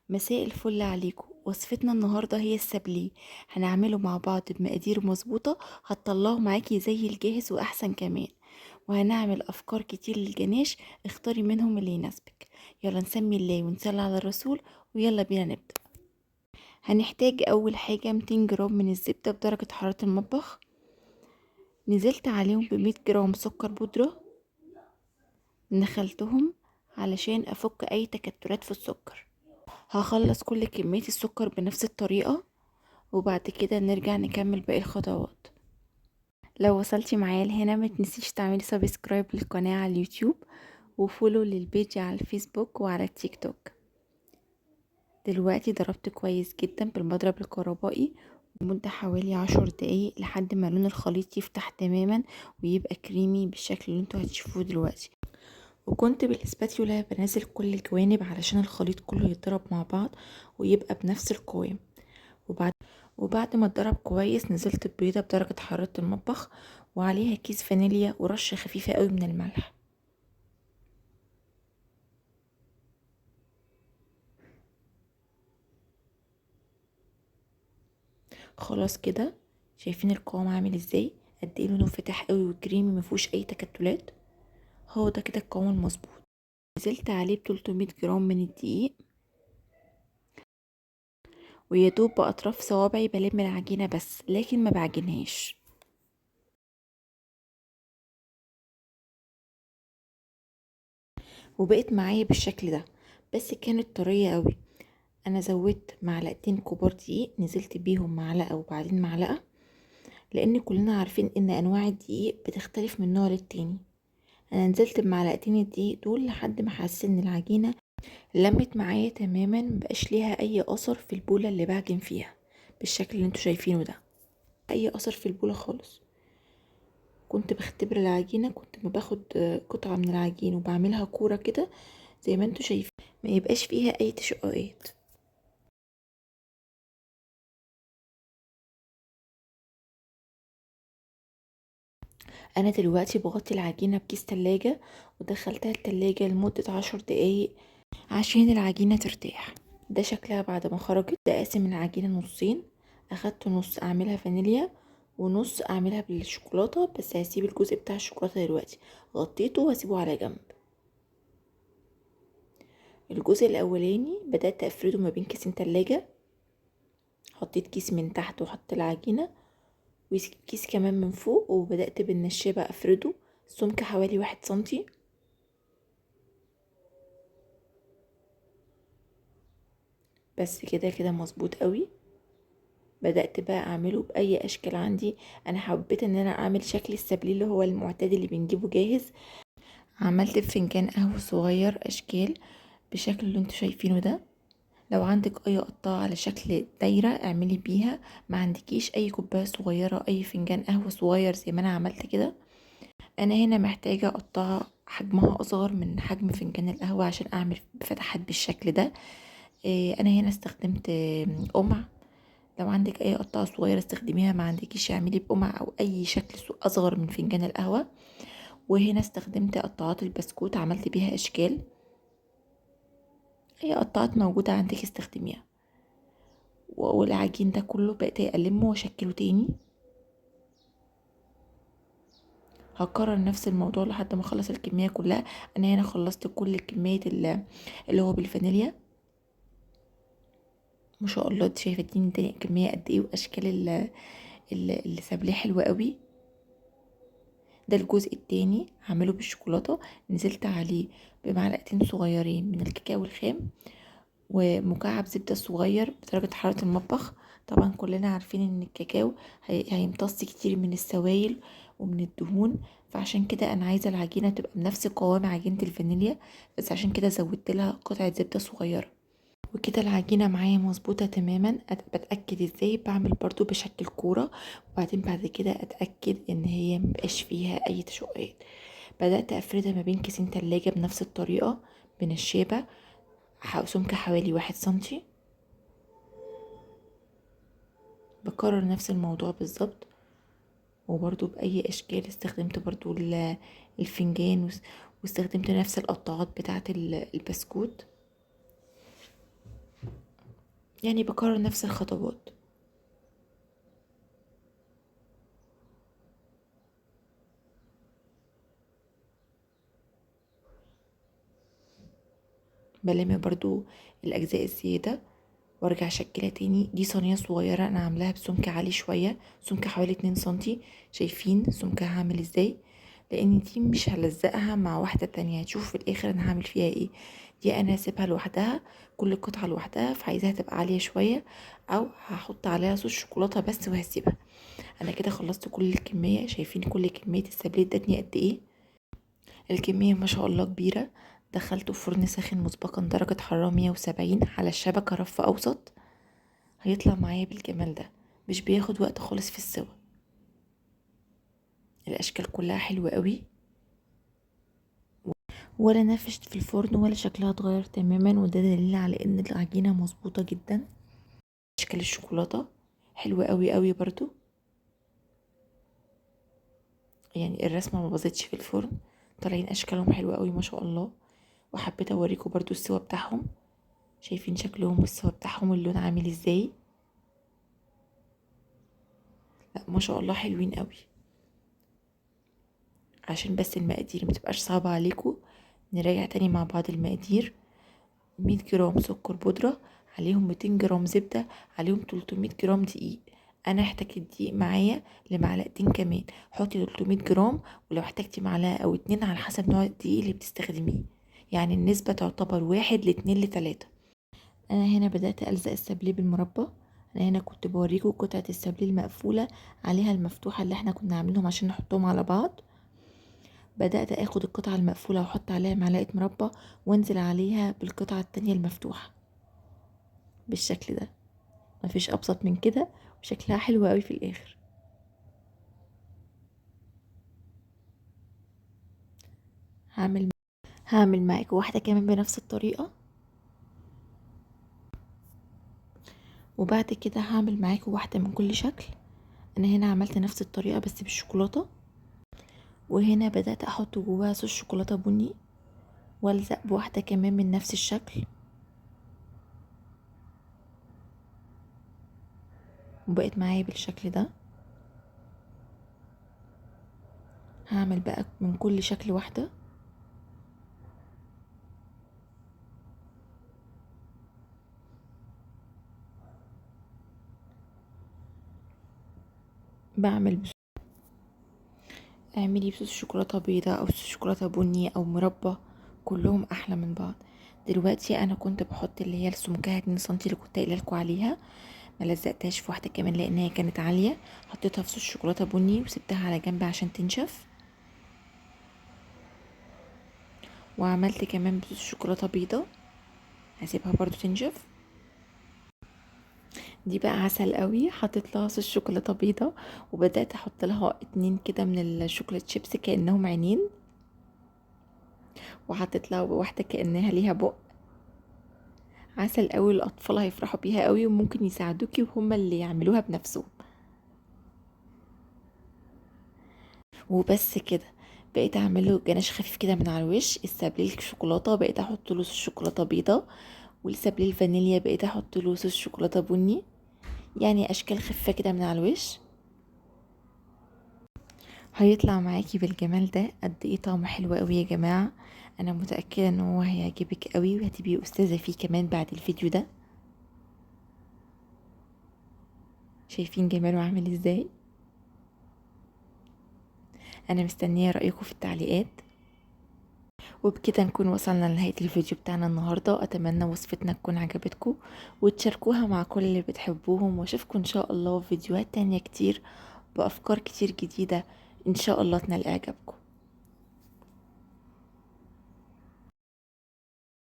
مساء الفل عليكم. وصفتنا النهاردة هي السابليه. هنعمله مع بعض بمقادير مظبوطة، هتطلعه معاكي زي الجاهز وأحسن كمان. وهنعمل أفكار كتير للجناش، اختاري منهم اللي يناسبك. يلا نسمي الله ونصلي على الرسول، ويلا بينا نبدأ. هنحتاج أول حاجة 200 جرام من الزبدة بدرجة حرارة المطبخ. نزلت عليهم ب100 جرام سكر بودرة، نخلتهم علشان أفك أي تكتلات في السكر. هخلص كل كمية السكر بنفس الطريقة، وبعد كده نرجع نكمل باقي الخطوات. لو وصلتي معايا لهنا ما تنسيش تعملي سبسكرايب للقناة على اليوتيوب، وفولو للبيج على الفيسبوك وعلى التيك توك. دلوقتي ضربت كويس جدا بالمضرب الكهربائي لمدة حوالي 10 دقايق لحد ما لون الخليط يفتح تماما ويبقى كريمي بالشكل اللي انتوا هتشوفوه دلوقتي. وكنت بالاسباتيولا بنزل كل الجوانب علشان الخليط كله يتضرب مع بعض ويبقى بنفس القوام. وبعد ما اتضرب كويس نزلت ببيضة بدرجة حرارة المطبخ، وعليها كيس فانيليا ورشة خفيفة قوي من الملح. خلاص كده، شايفين القوام عامل ازاي؟ قد ايه لونه فاتح قوي وكريمي مفيهوش اي تكتلات. هو ده كده القوام المظبوط. نزلت عليه ب 300 جرام من الدقيق، ويدوب باطراف صوابعي بلم العجينة بس لكن ما بعجنهاش. وبقت معايا بالشكل ده، بس كانت طرية قوي. انا زودت معلقتين كبار دقيق، نزلت بيهم معلقة وبعدين معلقة، لان كلنا عارفين ان انواع الدقيق بتختلف من نوع للتاني. انا نزلت بمعلقتين الدقيق دول لحد ما حسيت ان العجينة لمت معايا تماما، مبقاش ليها اي اثر في البولة اللي بعجن فيها بالشكل اللي انتوا شايفينه ده. اي اثر في البولة خالص. كنت بختبر العجينة، كنت ما باخد قطعة من العجين وبعملها كورة كده زي ما انتوا شايفين، ما يبقاش فيها اي تشققات. انا دلوقتي بغطي العجينة بكيس تلاجة ودخلتها التلاجة لمدة 10 دقايق عشان العجينة ترتاح. ده شكلها بعد ما خرجت. ده اقسم العجينة نصين، اخدت نص اعملها فانيليا ونص اعملها بالشوكولاتة، بس هسيب الجزء بتاع الشوكولاتة دلوقتي. غطيته واسيبه على جنب. الجزء الاولاني بدأت افرده ما بين كيسين تلاجة. حطيت كيس من تحت وحط العجينة، وكيس كمان من فوق، وبدأت بالنشابة افرده سمك حوالي 1 سنتي. بس كده كده مظبوط قوي. بدأت بقى اعمله باي اشكال عندي. انا حبيت ان انا اعمل شكل السابليه اللي هو المعتاد اللي بنجيبه جاهز. عملت بفنجان قهوة صغير اشكال بالشكل اللي انتوا شايفينه ده. لو عندك اي قطاعة على شكل دايرة اعملي بيها. ما عندكيش اي كوباية صغيرة، اي فنجان قهوة صغير زي ما انا عملت كده. انا هنا محتاجة قطاعة حجمها اصغر من حجم فنجان القهوة عشان اعمل فتحات بالشكل ده. انا هنا استخدمت قمع. لو عندك اي قطعة صغيرة استخدميها، ما عندكيش اعملي بقمع او اي شكل اصغر من فنجان القهوة. وهنا استخدمت قطعات البسكوت، عملت بيها اشكال. اي قطعات موجودة عندك استخدميها. والعجين ده كله بقيت اقلمه واشكله تاني. هكرر نفس الموضوع لحد ما اخلص الكمية كلها. انا هنا خلصت كل كمية اللي هو بالفانيليا. ما شاء الله، انت شايفه دي كمية قد ايه، واشكال اللي سابليه حلوة قوي. ده الجزء التاني هعمله بالشوكولاتة. نزلت عليه بمعلقتين صغيرين من الكاكاو الخام، ومكعب زبدة صغير بدرجة حرارة المطبخ. طبعا كلنا عارفين ان الكاكاو هيمتص كتير من السوائل ومن الدهون، فعشان كده انا عايزة العجينة تبقى بنفس قوام عجينة الفانيليا، بس عشان كده زودت لها قطعة زبدة صغيرة. وكده العجينة معايا مظبوطة تماما. بتأكد ازاي؟ بعمل برضو بشكل كورة، وبعدين بعد كده اتأكد ان هي مبقاش فيها اي تشققات. بدأت افردها ما بين كيسين تلاجة بنفس الطريقة بنشابة، سمك حوالي 1 سنتي. بكرر نفس الموضوع بالظبط، وبرضو بأي اشكال. استخدمت برضو الفنجان، واستخدمت نفس القطاعات بتاعة البسكوت. يعني بكرر نفس الخطوات. بلم برضو الاجزاء الزيادة وارجع اشكلها تاني. دي صينية صغيرة انا عاملاها بسمك عالي شوية، سمك حوالي 2 سنتي. شايفين سمكها عامل ازاي؟ لان دي مش هلزقها مع واحدة تانية، هتشوف في الاخر انا هعمل فيها ايه. دي انا هسيبها لوحدها، كل قطعة لوحدها، فعايزاها تبقى عالية شوية، او هحط عليها صوص شوكولاتة بس وهسيبها. انا كده خلصت كل الكمية. شايفين كل كمية السابليت ادتني قد ايه؟ الكمية ما شاء الله كبيرة. دخلته فرن ساخن مسبقا درجة حرارة 170 على الشبكة رف أوسط. هيطلع معايا بالجمال ده، مش بياخد وقت خالص في السوا. الأشكال كلها حلوة قوي، ولا نفشت في الفرن ولا شكلها اتغير تماما، وده دليل على ان العجينة مظبوطة جدا. أشكال الشوكولاتة حلوة قوي قوي برضو، يعني الرسمة ما باظتش في الفرن. طالعين أشكالهم حلوة قوي ما شاء الله. وحبيت أوريكم برضو السوا بتاعهم. شايفين شكلهم والسوا بتاعهم اللون عامل ازاي؟ لا ما شاء الله حلوين قوي. عشان بس المقادير متبقاش صعبة عليكم، نراجع تاني مع بعض المقادير. 100 جرام سكر بودرة، عليهم 200 جرام زبدة، عليهم 300 جرام دقيق. انا احتاج الدقيق معايا لمعلقتين كمان، حطي 300 جرام، ولو احتاجتي معلقة او اتنين على حسب نوع الدقيق اللي بتستخدميه. يعني النسبة تعتبر 1:2 ل3. انا هنا بدأت ألزق السابليه بالمربى. انا هنا كنت بوريكم قطعة السابليه المقفولة عليها المفتوحة اللي احنا كنا عاملينهم عشان نحطهم على بعض. بدأت اخد القطعة المقفولة واحط عليها معلقة مربى، وانزل عليها بالقطعة التانية المفتوحة بالشكل ده. مفيش ابسط من كده، وشكلها حلو قوي في الاخر. هعمل هعمل معاكم واحدة كمان بنفس الطريقة، وبعد كده هعمل معاكم واحدة من كل شكل. انا هنا عملت نفس الطريقة بس بالشوكولاتة، وهنا بدأت احط جواها صوص شوكولاتة بني، والزق بواحدة كمان من نفس الشكل، وبقت معايا بالشكل ده. هعمل بقى من كل شكل واحدة. بعمل اعملي بصوص شوكولاتة بيضة او صوص شوكولاتة بني او مربى، كلهم احلى من بعض. دلوقتي انا كنت بحط اللي هي السمكها 2 سنتي اللي كنت قايله لكم عليها، ما لزقتهاش في واحده كمان لان هي كانت عاليه. حطيتها في صوص شوكولاته بني وسبتها على جنب عشان تنشف. وعملت كمان بصوص شوكولاته بيضة، هسيبها برضو تنشف. دي بقى عسل قوي، حطيت لها صوص شوكولاته بيضة، وبدات احط لها 2 كده من الشوكولاته شيبس كانهم عينين، وحطيت لها واحده كانها ليها بق. عسل قوي، الاطفال هيفرحوا بيها قوي، وممكن يساعدوكي وهم اللي يعملوها بنفسهم. وبس كده. بقيت اعمله جناش خفيف كده من على الوش. السابليه الشوكولاته بقيت احط له صوص شوكولاته بيضه، والسابليه الفانيليا بقيت احط له صوص شوكولاته بني. يعني اشكال خفيفه كده من على الوش. هيطلع معاكي بالجمال ده. قد ايه طعمه حلو قوي يا جماعه. انا متاكده ان هو هيعجبك قوي، وهتبقي استاذه فيه كمان بعد الفيديو ده. شايفين جماله عامل ازاي؟ انا مستنيه رايكم في التعليقات. وبكده نكون وصلنا لنهاية الفيديو بتاعنا النهاردة. أتمنى وصفتنا تكون عجبتكم، وتشاركوها مع كل اللي بتحبوهم، واشوفكم إن شاء الله في فيديوهات تانية كتير بأفكار كتير جديدة إن شاء الله تنال إعجابكم.